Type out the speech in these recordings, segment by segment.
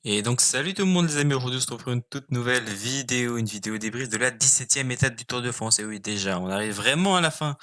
Et donc salut tout le monde les amis, aujourd'hui on se retrouve pour une toute nouvelle vidéo, une vidéo débrief de la 17e étape du Tour de France. Et oui déjà, on arrive vraiment à la fin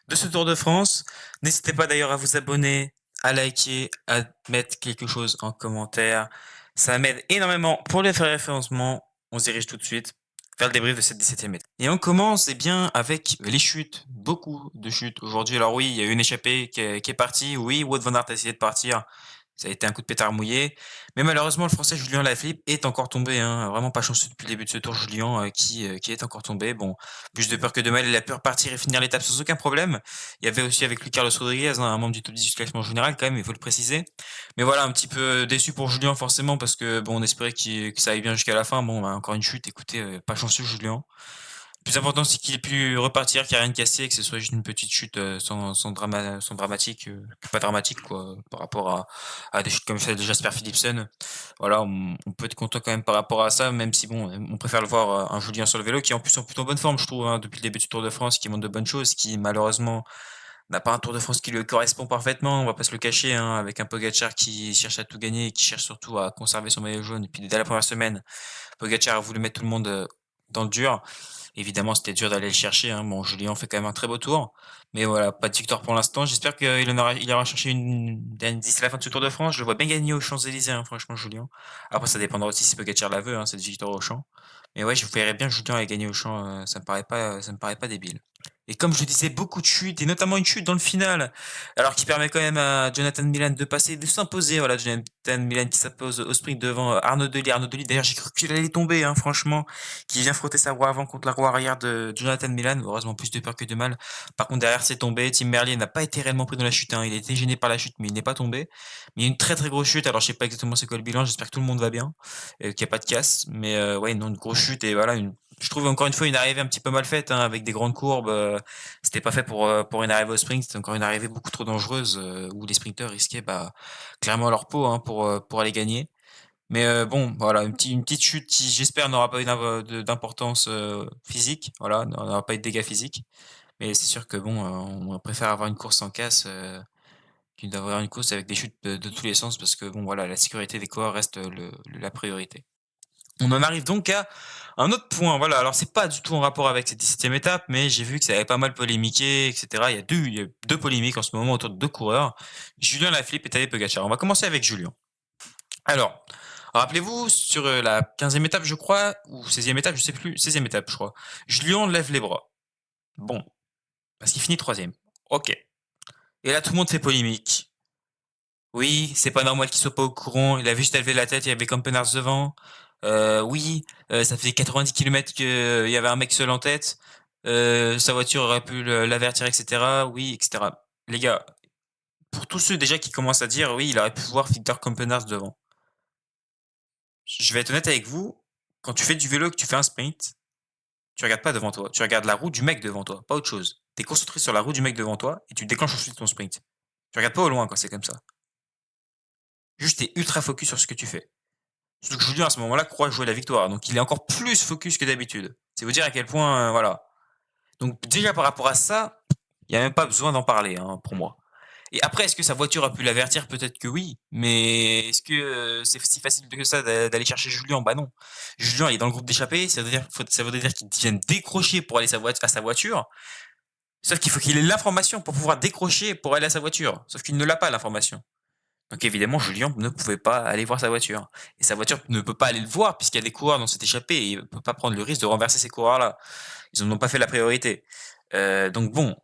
de ce Tour de France. N'hésitez pas d'ailleurs à vous abonner, à liker, à mettre quelque chose en commentaire. Ça m'aide énormément pour les faire référencement. On se dirige tout de suite vers le débrief de cette 17e étape. Et on commence bien avec les chutes, beaucoup de chutes aujourd'hui. Alors oui, il y a eu une échappée qui est partie, oui, Wout van Aert a essayé de partir. Ça a été un coup de pétard mouillé. Mais malheureusement, le Français Julien Lafilippe est encore tombé, hein. Vraiment pas chanceux depuis le début de ce Tour, Julien, qui est encore tombé. Bon, plus de peur que de mal, il a pu repartir et finir l'étape sans aucun problème. Il y avait aussi avec lui Carlos Rodriguez, hein, un membre du top 10 du classement général quand même, il faut le préciser. Mais voilà, un petit peu déçu pour Julien forcément parce que bon, on espérait que ça aille bien jusqu'à la fin. Bon, bah, encore une chute, écoutez, pas chanceux Julien. Le plus important, c'est qu'il ait pu repartir, qu'il n'y a rien de cassé, que ce soit juste une petite chute sans dramatique, pas dramatique quoi, par rapport à des chutes comme celle de Jasper Philipsen. Voilà, on peut être content quand même par rapport à ça, même si bon, on préfère le voir un Julien sur le vélo qui est en plus en plutôt bonne forme, je trouve, hein, depuis le début du Tour de France, qui montre de bonnes choses, qui malheureusement n'a pas un Tour de France qui lui correspond parfaitement, on va pas se le cacher, hein, avec un Pogacar qui cherche à tout gagner et qui cherche surtout à conserver son maillot jaune. Et puis dès la première semaine, Pogacar a voulu mettre tout le monde dans le dur. Évidemment, c'était dur d'aller le chercher, hein. Bon, Julien fait quand même un très beau tour, mais voilà, pas de victoire pour l'instant. J'espère qu'il aura cherché une d'ici la fin de ce Tour de France. Je le vois bien gagner aux Champs-Élysées, hein, franchement, Julien. Après, ça dépendra aussi si Pogacar la veut, hein, cette victoire aux Champs. Mais ouais, je verrais bien Julien aller gagner aux Champs, ça me paraît pas débile. Et comme je le disais, beaucoup de chutes, et notamment une chute dans le final, alors qui permet quand même à Jonathan Milan de passer, de s'imposer. Voilà, Jonathan Milan qui s'impose au sprint devant Arnaud Delis. Arnaud Delis, d'ailleurs, j'ai cru qu'il allait tomber, hein, franchement, qui vient frotter sa roue avant contre la roue arrière de Jonathan Milan. Heureusement, plus de peur que de mal. Par contre, derrière, c'est tombé. Tim Merlier n'a pas été réellement pris dans la chute, hein. Il a été gêné par la chute, mais il n'est pas tombé. Mais il y a une très très grosse chute. Alors, je sais pas exactement c'est quoi le bilan. J'espère que tout le monde va bien, qu'il n'y a pas de casse. Mais ouais, non, une grosse chute et voilà, je trouve encore une fois une arrivée un petit peu mal faite, hein, avec des grandes courbes. C'était pas fait pour une arrivée au sprint. C'était encore une arrivée beaucoup trop dangereuse où les sprinteurs risquaient bah, clairement leur peau, hein, pour aller gagner. Mais bon, voilà, une petite chute qui, j'espère, n'aura pas eu d'importance physique. Voilà, n'aura pas eu de dégâts physiques. Mais c'est sûr que bon, on préfère avoir une course sans casse qu'une d'avoir une course avec des chutes de tous les sens parce que bon, voilà, la sécurité des coureurs reste la priorité. On en arrive donc à un autre point. Voilà, alors c'est pas du tout en rapport avec cette 17e étape, mais j'ai vu que ça avait pas mal polémiqué, etc. Il y a deux polémiques en ce moment autour de deux coureurs, Julien Lafilippe et Tadej Pogacar. On va commencer avec Julien. Alors, rappelez-vous, sur la 15e étape, je crois, ou 16e étape, je sais plus, 16e étape, je crois, Julien lève les bras. Bon, parce qu'il finit troisième. Ok. Et là, tout le monde fait polémique. Oui, c'est pas normal qu'il soit pas au courant. Il a juste levé la tête, il y avait Campenars devant. Oui, ça faisait 90 km qu'il y avait un mec seul en tête. Sa voiture aurait pu l'avertir, etc. Oui, etc. Les gars, pour tous ceux déjà qui commencent à dire oui, il aurait pu voir Victor Campenars devant. Je vais être honnête avec vous, quand tu fais du vélo et que tu fais un sprint, tu regardes pas devant toi. Tu regardes la roue du mec devant toi, pas autre chose. Tu es concentré sur la roue du mec devant toi et tu déclenches ensuite ton sprint. Tu regardes pas au loin quand c'est comme ça. Juste, t'es ultra focus sur ce que tu fais. Surtout que Julien, à ce moment-là, croit jouer la victoire. Donc, il est encore plus focus que d'habitude. C'est vous dire à quel point, voilà. Donc, déjà, par rapport à ça, il n'y a même pas besoin d'en parler, hein, pour moi. Et après, est-ce que sa voiture a pu l'avertir? Peut-être que oui. Mais est-ce que c'est si facile que ça d'aller chercher Julien? Bah non. Julien, il est dans le groupe d'échappée. Ça voudrait dire qu'il vienne décrocher pour aller à sa voiture. Sauf qu'il faut qu'il ait l'information pour pouvoir décrocher pour aller à sa voiture. Sauf qu'il ne l'a pas, l'information. Donc évidemment, Julien ne pouvait pas aller voir sa voiture. Et sa voiture ne peut pas aller le voir puisqu'il y a des coureurs dans cette échappée et il ne peut pas prendre le risque de renverser ces coureurs-là. Ils n'en ont pas fait la priorité. Donc bon,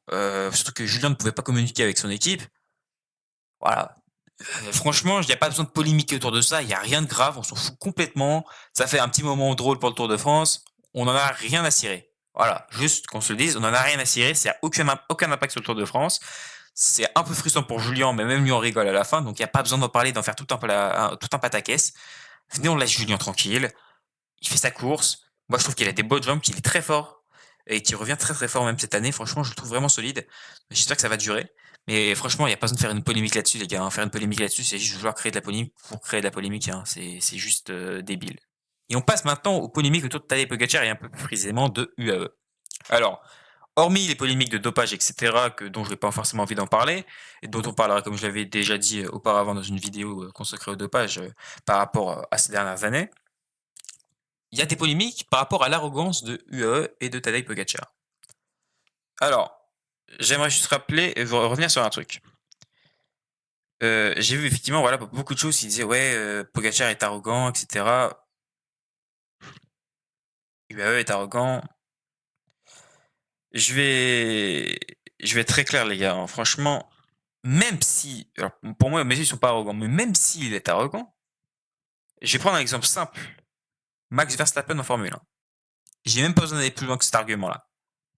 surtout que Julien ne pouvait pas communiquer avec son équipe. Voilà. Franchement, il n'y a pas besoin de polémiquer autour de ça. Il n'y a rien de grave. On s'en fout complètement. Ça fait un petit moment drôle pour le Tour de France. On n'en a rien à cirer. Voilà. Juste qu'on se le dise, on n'en a rien à cirer. Ça n'a aucun impact sur le Tour de France. C'est un peu frustrant pour Julien, mais même lui on rigole à la fin. Donc il n'y a pas besoin d'en parler, d'en faire tout un pataquès. Venez, on laisse Julien tranquille. Il fait sa course. Moi, je trouve qu'il a des bonnes jambes, qu'il est très fort et qu'il revient très très fort même cette année. Franchement, je le trouve vraiment solide. J'espère que ça va durer. Mais franchement, il n'y a pas besoin de faire une polémique là-dessus, les gars, hein. Faire une polémique là-dessus, c'est juste vouloir créer de la polémique pour créer de la polémique, hein. C'est juste débile. Et on passe maintenant aux polémiques autour de Tadej Pogacar et un peu plus précisément de UAE. Alors, Hormis les polémiques de dopage, etc., dont je n'ai pas forcément envie d'en parler, et dont on parlera, comme je l'avais déjà dit auparavant dans une vidéo consacrée au dopage par rapport à ces dernières années, il y a des polémiques par rapport à l'arrogance de UAE et de Tadej Pogacar. Alors, j'aimerais juste rappeler et revenir sur un truc. J'ai vu effectivement voilà, beaucoup de choses qui disaient ouais, Pogacar est arrogant, etc. UAE est arrogant. Je vais, je vais être très clair, les gars, hein. Franchement, même si, alors, pour moi, mes yeux, ils sont pas arrogants, mais même s'il est arrogant, je vais prendre un exemple simple. Max Verstappen en Formule 1. J'ai même pas besoin d'aller plus loin que cet argument-là.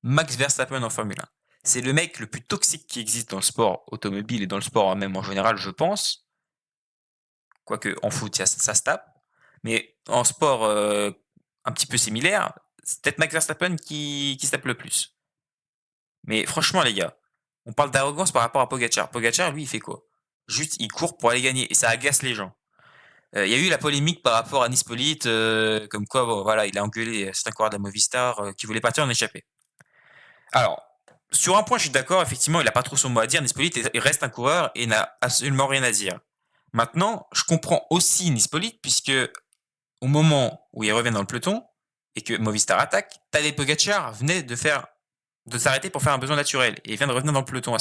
Max Verstappen en Formule 1. C'est le mec le plus toxique qui existe dans le sport automobile et dans le sport même en général, je pense. Quoique en foot, ça se tape. Mais en sport un petit peu similaire, c'est peut-être Max Verstappen qui se tape le plus. Mais franchement, les gars, on parle d'arrogance par rapport à Pogacar. Pogacar, lui, il fait quoi? Juste, il court pour aller gagner et ça agace les gens. Il y a eu la polémique par rapport à Nispolite, comme quoi, bon, voilà, il a engueulé certains coureurs de la Movistar qui voulaient partir en échappée. Alors, sur un point, je suis d'accord, effectivement, il n'a pas trop son mot à dire. Nispolite il reste un coureur et n'a absolument rien à dire. Maintenant, je comprends aussi Nispolite, puisque au moment où il revient dans le peloton et que Movistar attaque, Tadej Pogacar venait de s'arrêter pour faire un besoin naturel et il vient de revenir dans le peloton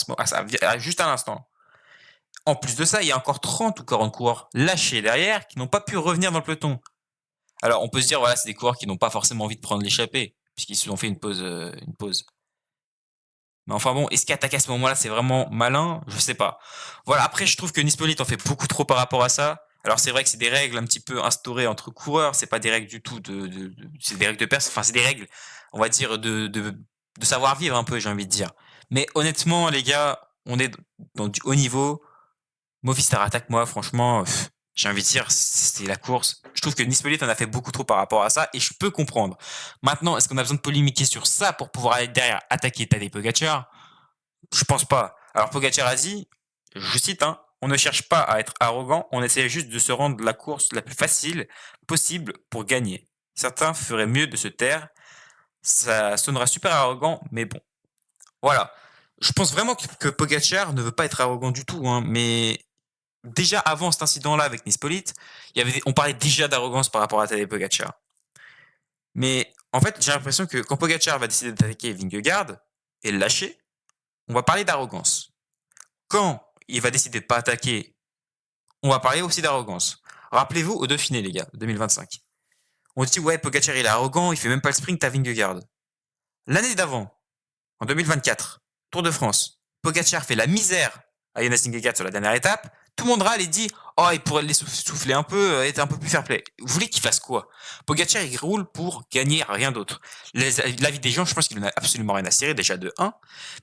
juste à l'instant. En plus de ça, il y a encore 30 ou 40 coureurs lâchés derrière qui n'ont pas pu revenir dans le peloton. Alors, on peut se dire, voilà, c'est des coureurs qui n'ont pas forcément envie de prendre l'échappée, puisqu'ils se sont fait une pause, une pause. Mais enfin bon, est-ce qu'attaquer à ce moment-là, c'est vraiment malin? Je sais pas. Voilà, après, je trouve que Nispolite en fait beaucoup trop par rapport à ça. Alors c'est vrai que c'est des règles un petit peu instaurées entre coureurs, c'est pas des règles du tout c'est des règles de personne, enfin c'est des règles, on va dire, de savoir-vivre un peu, j'ai envie de dire. Mais honnêtement, les gars, on est dans du haut niveau. Movistar attaque, moi, franchement, j'ai envie de dire, c'est la course. Je trouve que Nispolite en a fait beaucoup trop par rapport à ça, et je peux comprendre. Maintenant, est-ce qu'on a besoin de polémiquer sur ça pour pouvoir aller derrière attaquer Tadej Pogacar? Je pense pas. Alors Pogacar a dit, je cite, hein, on ne cherche pas à être arrogant, on essaie juste de se rendre la course la plus facile possible pour gagner. Certains feraient mieux de se taire, ça sonnera super arrogant, mais bon. Voilà. Je pense vraiment que Pogacar ne veut pas être arrogant du tout, hein, mais déjà avant cet incident-là avec Nispolite, on parlait déjà d'arrogance par rapport à Tadej Pogacar. Mais en fait, j'ai l'impression que quand Pogacar va décider d'attaquer Vingegaard et le lâcher, on va parler d'arrogance. Quand il va décider de pas attaquer, on va parler aussi d'arrogance. Rappelez-vous au Dauphiné, les gars, 2025. On dit, ouais, Pogacar, il est arrogant, il fait même pas le sprint à Vingegaard. L'année d'avant, en 2024, Tour de France, Pogacar fait la misère à Jonas Vingegaard sur la dernière étape. Tout le monde râle et dit, oh, il pourrait les souffler un peu, être un peu plus fair play. Vous voulez qu'il fasse quoi? Pogacar, il roule pour gagner, rien d'autre. L'avis des gens, je pense qu'il en a absolument rien à cirer, déjà de 1.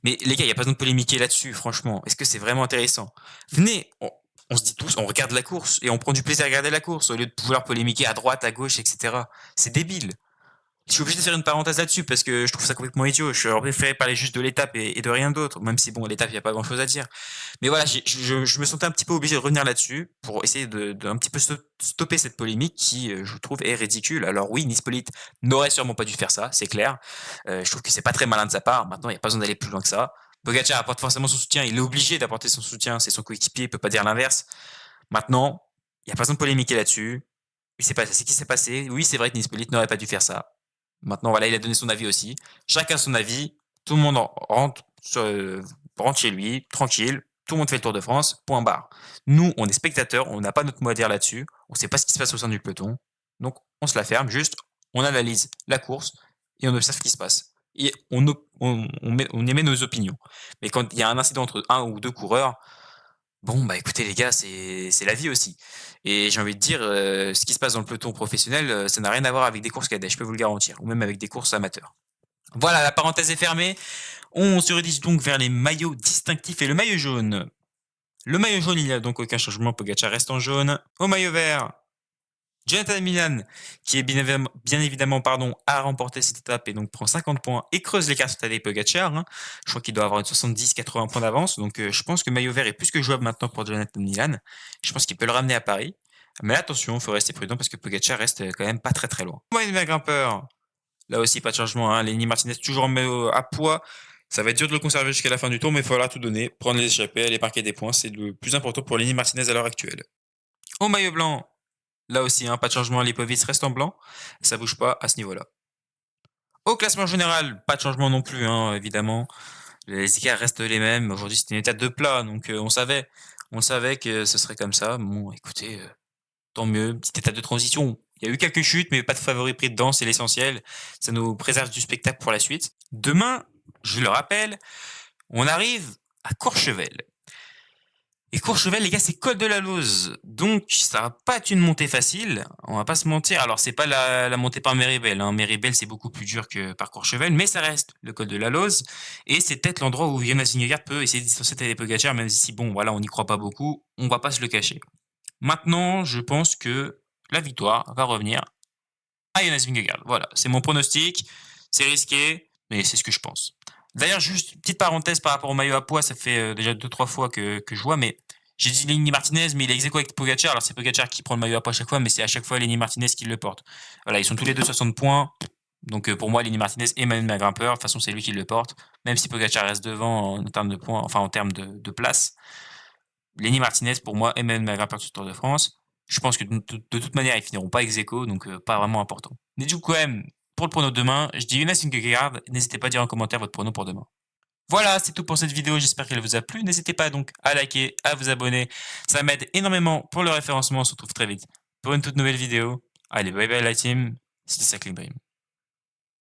Mais les gars, il n'y a pas besoin de polémiquer là-dessus, franchement. Est-ce que c'est vraiment intéressant? Venez, on se dit tous, on regarde la course et on prend du plaisir à regarder la course au lieu de pouvoir polémiquer à droite, à gauche, etc. C'est débile. Je suis obligé de faire une parenthèse là-dessus parce que je trouve ça complètement idiot. Je suis préféré parler juste de l'étape et de rien d'autre, même si bon, l'étape, il n'y a pas grand-chose à dire. Mais voilà, je me sentais un petit peu obligé de revenir là-dessus pour essayer de un petit peu stopper cette polémique qui, je trouve, est ridicule. Alors oui, Nispolite n'aurait sûrement pas dû faire ça, c'est clair. Je trouve que c'est pas très malin de sa part. Maintenant, il n'y a pas besoin d'aller plus loin que ça. Pogacar apporte forcément son soutien, il est obligé d'apporter son soutien, c'est son coéquipier, il peut pas dire l'inverse. Maintenant, il n'y a pas besoin de polémiquer là-dessus. C'est ce qui s'est passé. Oui, c'est vrai que Nispolite n'aurait pas dû faire ça. Maintenant, voilà, il a donné son avis aussi. Chacun son avis. Tout le monde rentre chez lui, tranquille. Tout le monde fait le Tour de France. Point barre. Nous, on est spectateurs. On n'a pas notre mot à dire là-dessus. On ne sait pas ce qui se passe au sein du peloton. Donc, on se la ferme. Juste, on analyse la course et on observe ce qui se passe. Et on émet nos opinions. Mais quand il y a un incident entre un ou deux coureurs, bon, bah écoutez les gars, c'est la vie aussi. Et j'ai envie de dire, ce qui se passe dans le peloton professionnel, ça n'a rien à voir avec des courses cadets, je peux vous le garantir, ou même avec des courses amateurs. Voilà, la parenthèse est fermée. On se redirige donc vers les maillots distinctifs et le maillot jaune. Le maillot jaune, il n'y a donc aucun changement, Pogacar reste en jaune. Au maillot vert, Jonathan Milan, qui est bien évidemment a remporté cette étape et donc prend 50 points et creuse l'écart sur Tadej Pogacar. Hein. Je crois qu'il doit avoir une 70-80 points d'avance. Donc je pense que maillot vert est plus que jouable maintenant pour Jonathan Milan. Je pense qu'il peut le ramener à Paris. Mais attention, il faut rester prudent parce que Pogacar reste quand même pas très très loin. Maillot vert grimpeur, Là aussi, pas de changement, hein. Lenny Martinez toujours à poids. Ça va être dur de le conserver jusqu'à la fin du tour, mais il faudra tout donner. Prendre les échappées, aller marquer des points, c'est le plus important pour Lenny Martinez à l'heure actuelle. Au maillot blanc, là aussi, hein, pas de changement. Lipovic reste en blanc. Ça bouge pas à ce niveau-là. Au classement général, pas de changement non plus, hein, évidemment. Les écarts restent les mêmes. Aujourd'hui, c'était une étape de plat, donc on savait que ce serait comme ça. Bon, écoutez, tant mieux. Petite étape de transition. Il y a eu quelques chutes, mais pas de favoris pris dedans, c'est l'essentiel. Ça nous préserve du spectacle pour la suite. Demain, je le rappelle, on arrive à Courchevel. Et Courchevel, les gars, c'est col de la Lose. Donc, ça va pas être une montée facile. On va pas se mentir. Alors, c'est pas la montée par Méribel, hein. Méribel, c'est beaucoup plus dur que par Courchevel, mais ça reste le col de la Lose. Et c'est peut-être l'endroit où Jonas Vingegaard peut essayer de distancer Tadej Pogacar, même si, bon, voilà, on n'y croit pas beaucoup. On va pas se le cacher. Maintenant, je pense que la victoire va revenir à Jonas Vingegaard. Voilà, c'est mon pronostic. C'est risqué, mais c'est ce que je pense. D'ailleurs, juste petite parenthèse par rapport au maillot à poids, ça fait déjà 2-3 fois que je vois, mais j'ai dit Lenny Martinez, mais il est ex aequo avec Pogacar. Alors c'est Pogacar qui prend le maillot à poids à chaque fois, mais c'est à chaque fois Lenny Martinez qui le porte. Voilà, ils sont tous les deux 60 points. Donc pour moi, Lenny Martinez est même un grimpeur. De toute façon, c'est lui qui le porte. Même si Pogacar reste devant en termes de points, enfin en termes de place. Lenny Martinez, pour moi, est même un grimpeur du Tour de France. Je pense que de toute manière, ils finiront pas ex aequo, donc pas vraiment important. Mais du coup, quand même, pour le prono de demain, je dis Jonas Vingegaard. N'hésitez pas à dire en commentaire votre prono pour demain. Voilà, c'est tout pour cette vidéo, j'espère qu'elle vous a plu. N'hésitez pas donc à liker, à vous abonner. Ça m'aide énormément pour le référencement. On se retrouve très vite pour une toute nouvelle vidéo. Allez, bye bye la team. C'était Cycling Dream.